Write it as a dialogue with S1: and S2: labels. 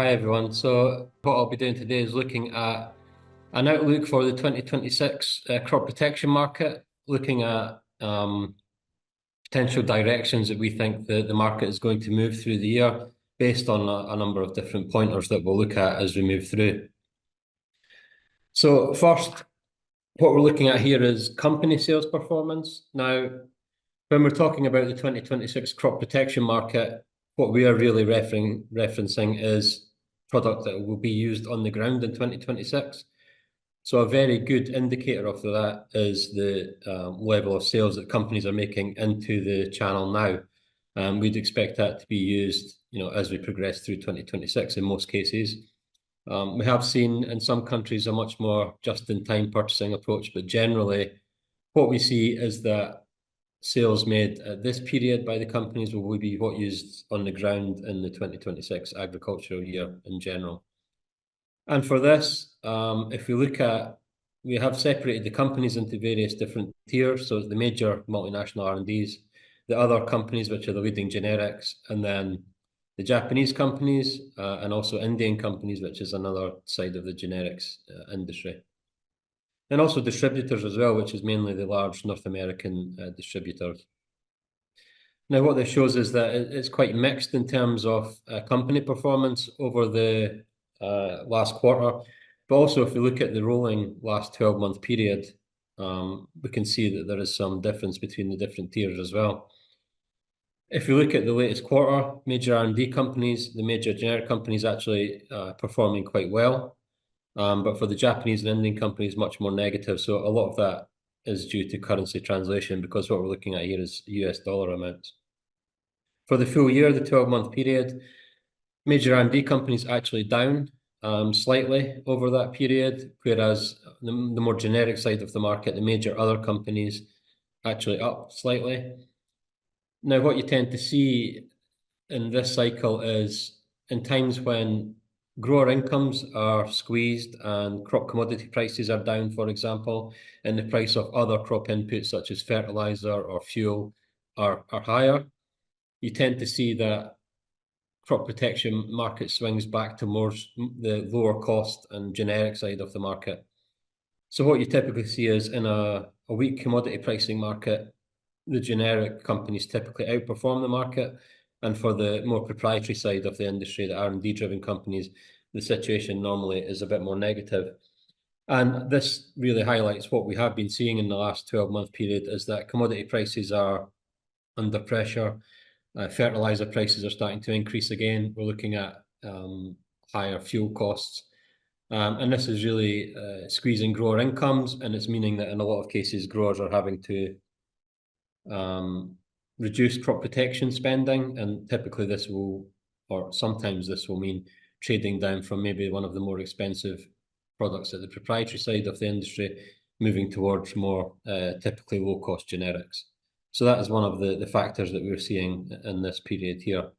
S1: Hi everyone. So what I'll be doing today is looking at an outlook for the 2026 crop protection market, looking at potential directions that we think the market is going to move through the year based on a number of different pointers that we'll look at as we move through. So first, what we're looking at here is company sales performance. Now, when we're talking about the 2026 crop protection market, what we are really referencing is product that will be used on the ground in 2026. So a very good indicator of that is the level of sales that companies are making into the channel now. We'd expect that to be used, as we progress through 2026 in most cases. We have seen in some countries a much more just-in-time purchasing approach, but generally what we see is that sales made at this period by the companies will be what used on the ground in the 2026 agricultural year in general. And for this, if we look at, we have separated the companies into various different tiers. So the major multinational R&Ds, the other companies, which are the leading generics, and then the Japanese companies, and also Indian companies, which is another side of the generics industry. And also distributors as well, which is mainly the large North American distributors. Now, what this shows is that it's quite mixed in terms of company performance over the last quarter. But also, if we look at the rolling last 12-month period, we can see that there is some difference between the different tiers as well. If you look at the latest quarter, major R&D companies, the major generic companies actually performing quite well. But for the Japanese and Indian companies, much more negative. So a lot of that is due to currency translation because what we're looking at here is US dollar amounts. For the full year, the 12-month period, major R&D companies actually down slightly over that period, whereas the more generic side of the market, the major other companies actually up slightly. Now, what you tend to see in this cycle is in times when grower incomes are squeezed and crop commodity prices are down, for example, and the price of other crop inputs such as fertilizer or fuel are higher, you tend to see that crop protection market swings back to more the lower cost and generic side of the market. So what you typically see is in a weak commodity pricing market, the generic companies typically outperform the market. And for the more proprietary side of the industry, the R&D driven companies, the situation normally is a bit more negative. And this really highlights what we have been seeing in the last 12-month period is that commodity prices are under pressure. Fertilizer prices are starting to increase again. We're looking at higher fuel costs. And this is really squeezing grower incomes, and it's meaning that in a lot of cases, growers are having to reduce crop protection spending, and typically this will, or sometimes this will mean trading down from maybe one of the more expensive products at the proprietary side of the industry, moving towards more typically low-cost generics. So that is one of the factors that we're seeing in this period here.